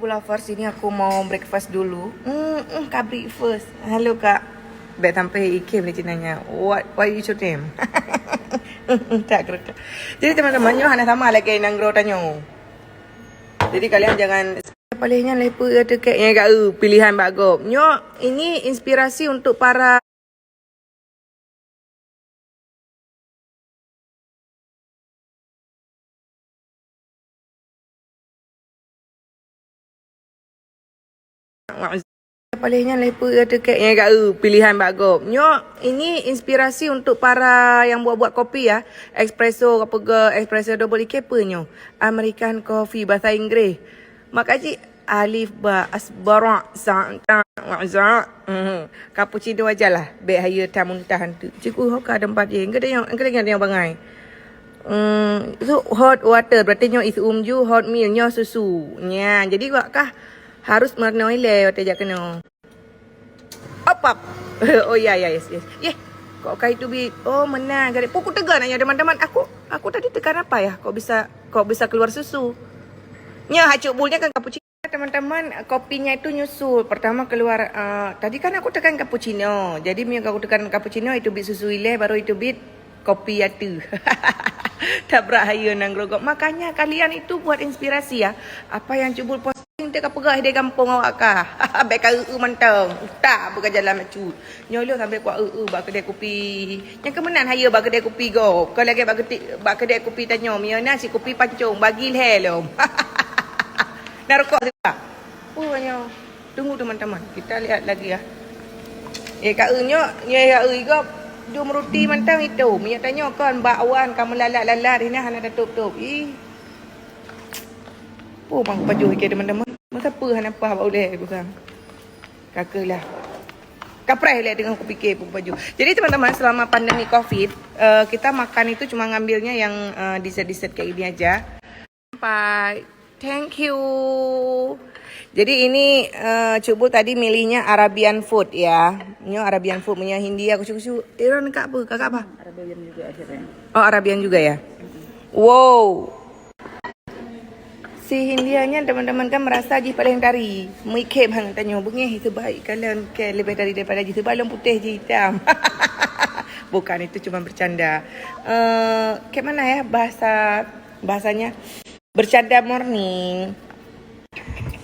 Cibu Lovers, ini aku mau breakfast dulu. Kak breakfast. Halo Kak. Baik sampai IK boleh nanya. What is your name? Tak kerja. Jadi teman-teman, nyo hana sama lagi nang grow tanyo. Jadi kalian jangan palingnya lepa ada keknya Kak. Pilihan bagus. Nyo ini inspirasi untuk para palingnya lepa ada keknya Kak. Pilihan bagus. Nyo ini inspirasi untuk para yang buat-buat kopi ya. Espresso apa ke espresso double kepa nyo. American coffee bahasa Inggeris. Makaji alif ba asbara sa'ta wa'za. Cappuccino ajalah. Baik haya tamun tahan tu. Cikgu hoka ada 4 je. Engkau ada yang bangai. So hot water berarti nyo is umju, hot milk nyo susu. Nya, jadi kah harus merenoi le waktu jak kena. Apa? Oh ya yes. Yeah. Kok kai tu bi. Oh menang. Pukul tegar nanya teman-teman. Aku tadi tekan apa ya? Kok bisa keluar susu? Nya hacuk bulnya kan cappuccino. Teman-teman, kopinya itu nyusul. Pertama keluar tadi kan aku tekan cappuccino. Jadi mia aku tekan cappuccino itu bit susu ile baru itu bit kopi atu. Tak berahaya nang grogok. Makanya kalian itu buat inspirasi ya. Apa yang cubul posting dia kapegah di kampung awak kah. Baik mantang. Tak bukan jalan macu. Nyolo sampai kuat bak kedai kopi. Yang kemenan haya bak kedai kopi go. Kalau lagi bak kedai kopi tanya mia nasi kopi pancung bagi helom. Nak rokok juga. Banyak. Tunggu teman-teman. Kita lihat lagi ya. Kak nyo Kak go. Jom roti mantang itu. Minyak tanya kan Mbak Awan kamu lalat-lalat ini hana dah tup-tup. Bang baju ke teman-teman. Masa apa hana apa boleh bukan. Kakalah. Kapreh lihat dengan aku fikir pun baju. Jadi teman-teman selama pandemi Covid, kita makan itu cuma ngambilnya yang dessert-dessert kayak ini aja. Sampai. Thank you. Jadi ini Cuk tadi milihnya Arabian food ya. Ini Arabian food punya Hindia aku cucu. Iran kakak apa? Arabian juga akhirnya. Oh, Arabian juga ya. Wow. Si Hindianya teman-teman kan merasa je paling dari. Mikir hang tanya bengih sebaik kalian ke lebih dari daripada je sebab putih je hitam. Bukan, itu cuma bercanda. Kayak mana ya bahasanya? Bercanda morning.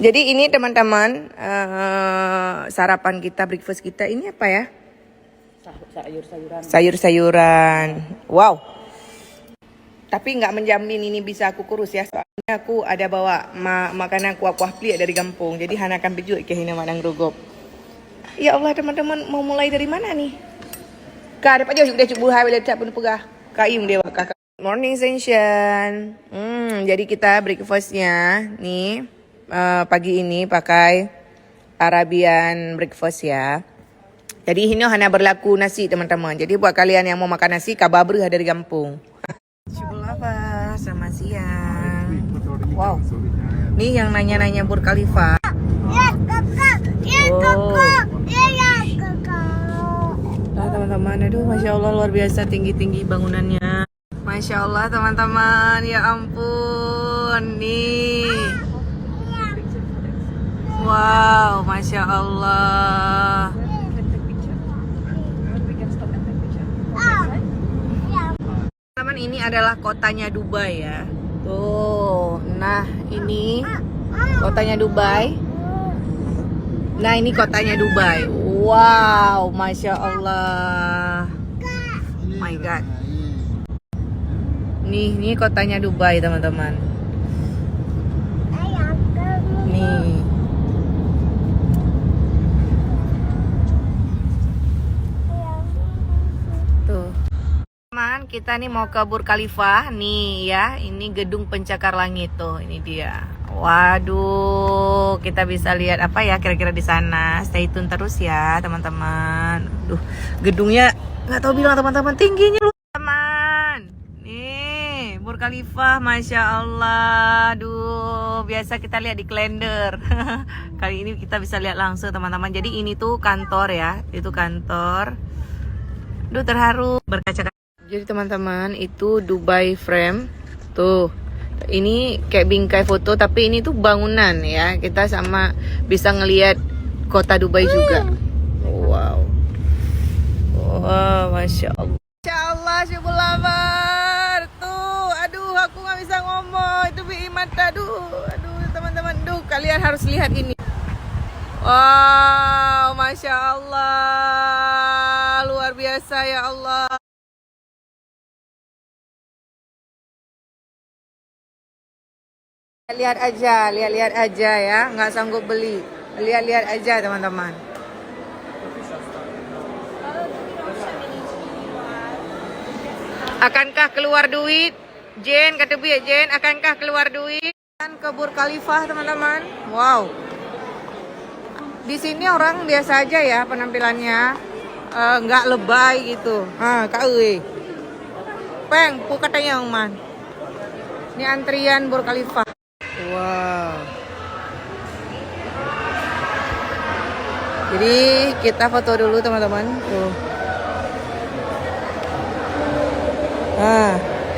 Jadi ini teman-teman sarapan kita, breakfast kita ini apa ya? Sayur-sayuran. Sayur-sayuran. Wow. Tapi nggak menjamin ini bisa aku kurus ya. Soalnya aku ada bawa makanan kuah-kuah pelik dari kampung. Jadi hana akan bejut ke hina madang rogop. Ya Allah teman-teman, mau mulai dari mana nih? Kak dapat jauh juga cubu hai boleh tak pun pegah. Kaim dewa kakak. Morning session. Jadi kita breakfastnya nih pagi ini pakai Arabian breakfast ya. Jadi ini hanya berlaku nasi teman-teman. Jadi buat kalian yang mau makan nasi kababrah dari kampung. Syukurlah selamat siang. Wow. Nih yang nanya-nanya Burj Khalifa. Ya kakak. Ya kakak. Ya kakak. Nah teman-teman, aduh Masya Allah luar biasa tinggi-tinggi bangunannya. Masya Allah teman-teman, ya ampun, nih. Wow, Masya Allah. Teman-teman, ini adalah kotanya Dubai ya. Tuh, nah ini kotanya Dubai. Nah ini kotanya Dubai. Wow, Masya Allah. Oh my God. Nih kotanya Dubai teman-teman. Nih. Tuh. Teman, kita nih mau ke Burj Khalifa nih ya. Ini gedung pencakar langit tuh, ini dia. Waduh, kita bisa lihat apa ya kira-kira di sana. Stay tune terus ya teman-teman. Duh, gedungnya nggak tahu bilang teman-teman tingginya lu teman. Nih, Burj Khalifa, Masya Allah. Duh, biasa kita lihat di kalender. Kali ini kita bisa lihat langsung teman-teman. Jadi ini tuh kantor ya, itu kantor. Duh, terharu berkaca-kaca. Jadi teman-teman, itu Dubai Frame. Tuh. Ini kayak bingkai foto, tapi ini tuh bangunan ya. Kita sama bisa ngelihat kota Dubai juga. Wow. Wow, Masya Allah. Masya Allah, syukur lamar. Tuh, aduh aku nggak bisa ngomong. Itu bi mata, aduh teman-teman. Duh, kalian harus lihat ini. Wow, Masya Allah. Luar biasa ya Allah. Lihat aja ya. Nggak sanggup beli. Lihat aja teman-teman. Akankah keluar duit? Jen, kata Bu ya Jen, akankah keluar duit? Ke Burj Khalifah teman-teman. Wow. Di sini orang biasa aja ya penampilannya, nggak lebay gitu. Kak Uwe. Peng, pu katanya Om Man. Ini antrian Burj Khalifah. Wow. Jadi kita foto dulu teman-teman. Tuh.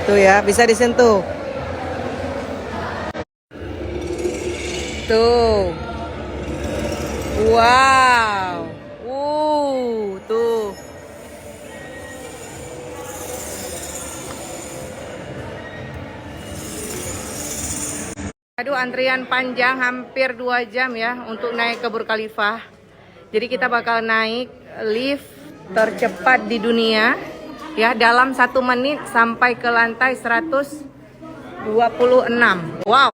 Tuh ya, bisa disentuh. Tuh. Wow. Tuh. Aduh, antrian panjang hampir 2 jam ya untuk naik ke Burj Khalifah. Jadi kita bakal naik lift tercepat di dunia ya, dalam 1 menit sampai ke lantai 126. Wow.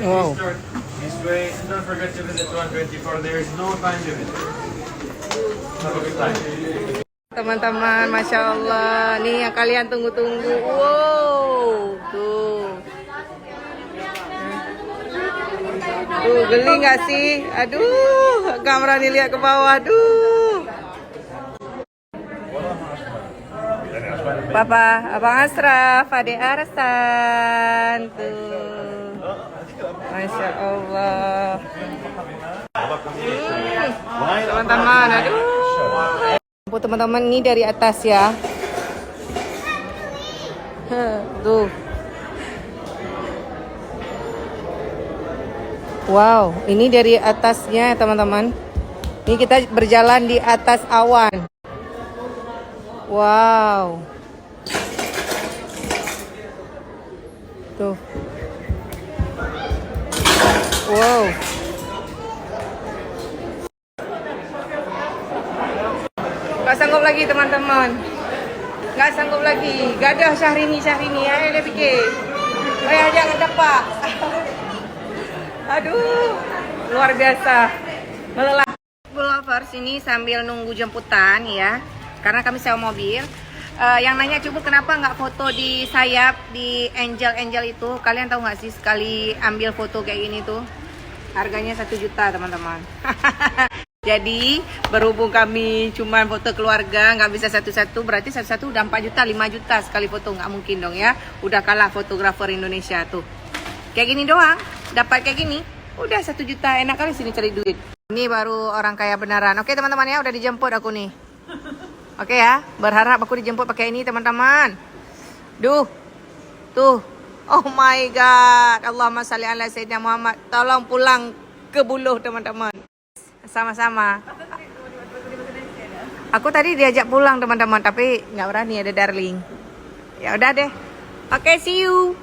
Wow. This way, and don't forget to visit 124. There is no time limit. Have a good time. Teman-teman, Masya Allah. Nih yang kalian tunggu-tunggu. Wow. Tuh. Tuh, geli nggak sih? Aduh, gak berani lihat ke bawah. Aduh. Papa, Abang Asraf, Ade Arsan. Tuh. Masya Allah. Teman-teman, aduh. Teman-teman, ini dari atas ya. Tuh. Wow, ini dari atasnya teman-teman. Ini kita berjalan di atas awan. Wow. Tuh. Wow. Gak sanggup lagi teman-teman. Gak sanggup lagi. Gadah Syahrini ya, dia pikir. Ayah jangan dapat. Aduh, luar biasa. Melelah. Lovers ini sambil nunggu jemputan ya. Karena kami sewa mobil. Yang nanya coba kenapa nggak foto di sayap di angel itu? Kalian tahu nggak sih sekali ambil foto kayak gini tuh harganya 1 juta teman-teman. Jadi berhubung kami cuma foto keluarga nggak bisa satu-satu, berarti satu-satu udah 4 juta 5 juta sekali foto, nggak mungkin dong ya. Udah kalah fotografer Indonesia tuh. Kayak gini doang dapat kayak gini udah 1 juta, enak kali sini cari duit. Ini baru orang kaya beneran. Oke teman-teman ya, udah dijemput aku nih. Oke ya, berharap aku dijemput pakai ini teman-teman. Duh, tuh, oh my god, Allahumma salli ala Sayyidina Muhammad. Tolong pulang ke Buluh teman-teman. Sama-sama. Aku tadi diajak pulang teman-teman, tapi nggak berani, ada darling. Ya udah deh. Oke, see you.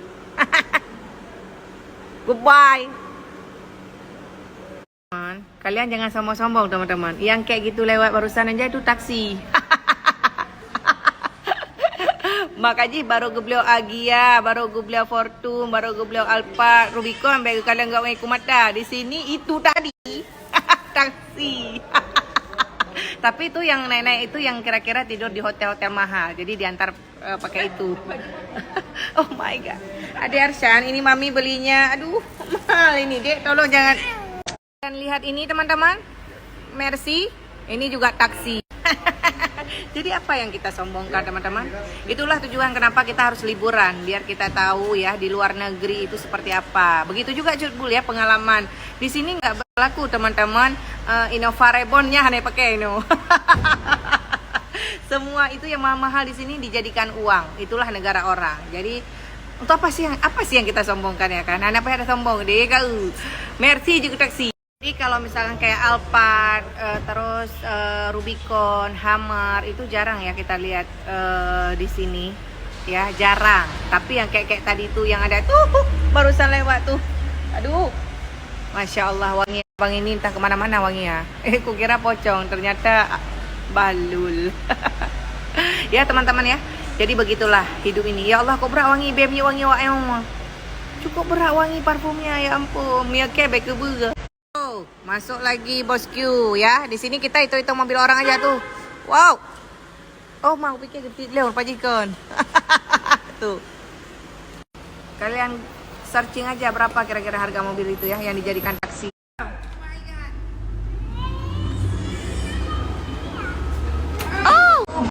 Goodbye. Kalian jangan sombong-sombong teman-teman. Yang kayak gitu lewat barusan aja itu taksi. Makanya baru gue beliau Agia, baru gue beliau Fortune, baru gue beliau Alphard, Rubicon, bagi kalian gak mau mata. Di sini itu tadi taksi. Tapi itu yang nenek itu yang kira-kira tidur di hotel-hotel mahal. Jadi diantar pakai itu. Oh my god. Adik Arshan, ini mami belinya. Aduh, mahal ini, Dek. Tolong jangan. Dan lihat ini teman-teman. Mercy, ini juga taksi. Jadi apa yang kita sombongkan teman-teman? Itulah tujuan kenapa kita harus liburan, biar kita tahu ya di luar negeri itu seperti apa. Begitu juga Cutbul ya pengalaman. Di sini nggak berlaku teman-teman. Innova Reborn-nya hanya pakai ini. Semua itu yang mahal-mahal di sini dijadikan uang. Itulah negara orang. Jadi untuk apa sih yang kita sombongkan ya kan? Anak apa ada sombong deh kau. Mercy juga taksi. Jadi kalau misalkan kayak Alphard, terus Rubicon, Hummer itu jarang ya kita lihat di sini, ya jarang. Tapi yang kayak tadi tuh yang ada tuh barusan lewat tuh, aduh, masya Allah wangi bang ini entah kemana-mana wanginya. Kukira pocong, ternyata balul. Ya teman-teman ya. Jadi begitulah hidup ini. Ya Allah, kok berak wangi BM wangi wae. Cukup berak wangi parfumnya ya ampun. Mia kebek ke burger. Masuk lagi bosku ya. Di sini kita itu mobil orang aja tuh. Wow. Oh mau pikir gede lewat pajikon. Tuh. Kalian searching aja berapa kira-kira harga mobil itu ya yang dijadikan taksi.